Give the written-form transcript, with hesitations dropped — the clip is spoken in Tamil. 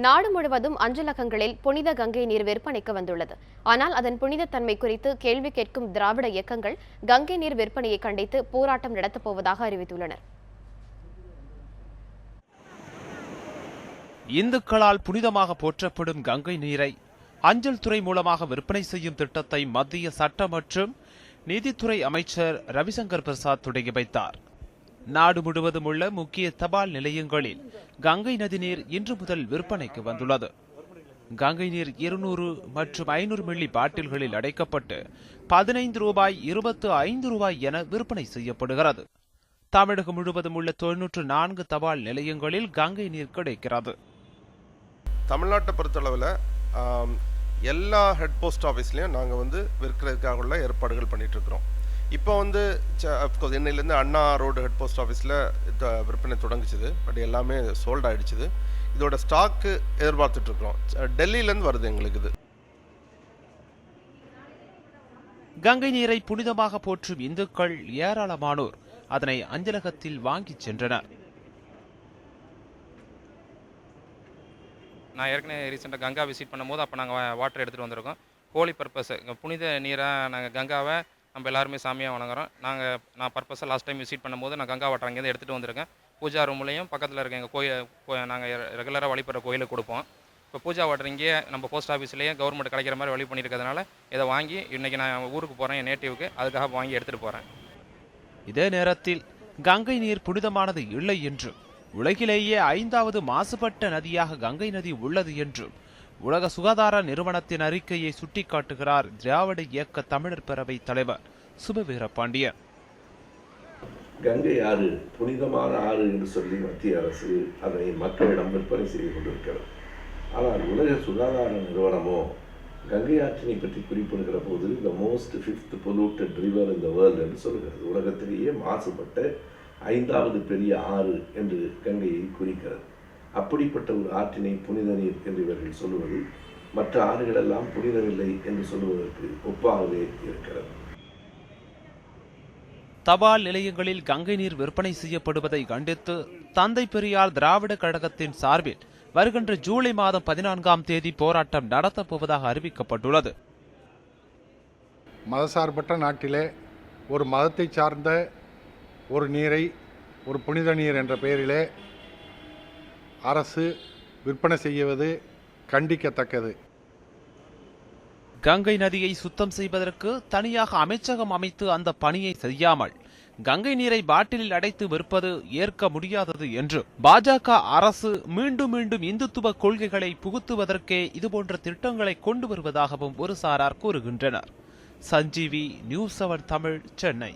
நாடு முழுவதும் அஞ்சலகங்களில் புனித கங்கை நீர் விற்பனைக்கு வந்துள்ளது. ஆனால் அதன் புனிதத்தன்மை குறித்து கேள்வி கேட்கும் திராவிட இயக்கங்கள் கங்கை நீர் விற்பனையை கண்டித்து போராட்டம் நடத்தப்போவதாக அறிவித்துள்ளனர். இந்துக்களால் புனிதமாக போற்றப்படும் கங்கை நீரை அஞ்சல் துறை மூலமாக விற்பனை செய்யும் திட்டத்தை மத்திய சட்ட மற்றும் நீதித்துறை அமைச்சர் ரவிசங்கர் பிரசாத் தொடங்கி வைத்தார். நாடு முழுவதும் உள்ள முக்கிய தபால் நிலையங்களில் கங்கை நதி நீர் இன்று முதல் விற்பனைக்கு வந்துள்ளது. கங்கை நீர் 200 மற்றும் 500 மில்லி பாட்டில்களில் அடைக்கப்பட்டு 15 ரூபாய் 25 ரூபாய் என விற்பனை செய்யப்படுகிறது. தமிழகம் முழுவதும் உள்ள 94 தபால் நிலையங்களில் கங்கை நீர் கிடைக்கிறது. தமிழ்நாட்டை பொறுத்தளவில் எல்லா ஹெட் போஸ்ட் ஆஃபீஸ்லையும் நாங்கள் விற்கிறதுக்காக உள்ள ஏற்பாடுகள் பண்ணிட்டு இருக்கிறோம். இப்போ அஃப்கோர்ஸ் என்னையிலேருந்து அண்ணா ரோடு ஹெட் போஸ்ட் ஆஃபீஸில் விற்பனை தொடங்குச்சுது. பட் எல்லாமே சோல்ட் ஆகிடுச்சுது. இதோட ஸ்டாக்கு எதிர்பார்த்துட்ருக்குறோம். டெல்லியிலேருந்து வருது எங்களுக்கு இது. கங்கை நீரை புனிதமாக போற்றும் இந்துக்கள் ஏராளமானோர் அதனை அஞ்சலகத்தில் வாங்கிச் சென்றனர். நான் ஏற்கனவே ரீசெண்டாக கங்கா விசிட் பண்ணும்போது அப்போ நாங்கள் வாட்டர் எடுத்துகிட்டு வந்திருக்கோம். ஹோலி பர்பஸ் புனித நீராக நாங்கள் கங்காவை நம்ம எல்லாருமே சாமியாக வணங்குறோம். நான் பர்பஸாக லாஸ்ட் டைம் விசிட் பண்ணும்போது நான் கங்கா வாட்டர் அங்கேருந்து எடுத்துகிட்டு வந்திருக்கேன். பூஜா ரூம்லேயும் பக்கத்தில் இருக்க எங்கள் கோயில் நாங்கள் ரெகுலராக வழிபடுற கோயிலுக்கு கொடுப்போம். இப்போ பூஜா வாட்டர் இங்கேயே நம்ம போஸ்ட் ஆஃபீஸ்லேயே கவர்மெண்ட் கிடைக்கிற மாதிரி வழி பண்ணியிருக்கிறதுனால இதை வாங்கி இன்றைக்கி நான் ஊருக்கு போகிறேன், என் நேட்டிவ்க்கு, அதுக்காக வாங்கி எடுத்துகிட்டு போகிறேன். இதே நேரத்தில் கங்கை நீர் புனிதமானது இல்லை என்றும் உலகிலேயே 5வது மாசுபட்ட நதியாக கங்கை நதி உள்ளது என்றும் உலக சுகாதார நிறுவனத்தின் அறிக்கையை சுட்டிக்காட்டுகிறார் திராவிட இயக்க தமிழர் பேரவை தலைவர் சுபவீரபாண்டியன். கங்கை ஆறு புனிதமான ஆறு என்று சொல்லி மத்திய அரசு அதை மக்களிடம் விற்பனை செய்து கொண்டிருக்கிறது. ஆனால் உலக சுகாதார நிறுவனமோ கங்கை ஆற்றினை பற்றி குறிப்பிடுகிற போது the most 5th polluted river in the world என்று சொல்கிறது. உலகத்திலேயே மாசுபட்ட 5வது பெரிய ஆறு என்று கங்கையை குறிக்கிறது. அப்படிப்பட்ட ஒரு ஆற்றினை புனித நீர் என்று இவர்கள் சொல்லுவது மற்ற ஆறுகளெல்லாம் புனிதமில்லை என்று சொல்லுவதற்கு ஒப்பாகவே இருக்கிறது. தபால் நிலையங்களில் கங்கை நீர் விற்பனை செய்யப்படுவதை கண்டித்து தந்தை பெரியார் திராவிட கழகத்தின் சார்பில் வருகின்ற ஜூலை மாதம் 14ஆம் தேதி போராட்டம் நடத்தப் போவதாக அறிவிக்கப்பட்டுள்ளது. மதசார்பற்ற நாட்டிலே ஒரு மதத்தை சார்ந்த ஒரு நீரை ஒரு புனித நீர் என்ற பெயரிலே அரசு விற்பனை செய்வது கண்டிக்கத்தக்கது. கங்கை நதியை சுத்தம் செய்வதற்கு தனியாக அமைச்சகம் அமைத்து அந்த பணியை செய்யாமல் கங்கை நீரை பாட்டிலில் அடைத்து விற்பது ஏற்க முடியாதது என்று பாஜக அரசு மீண்டும் மீண்டும் இந்துத்துவ கொள்கைகளை புகுத்துவதற்கே இதுபோன்ற திட்டங்களை கொண்டு வருவதாகவும் ஒரு சாரார் கூறுகின்றனர். சஞ்சீவி, நியூஸ் 7 தமிழ், சென்னை.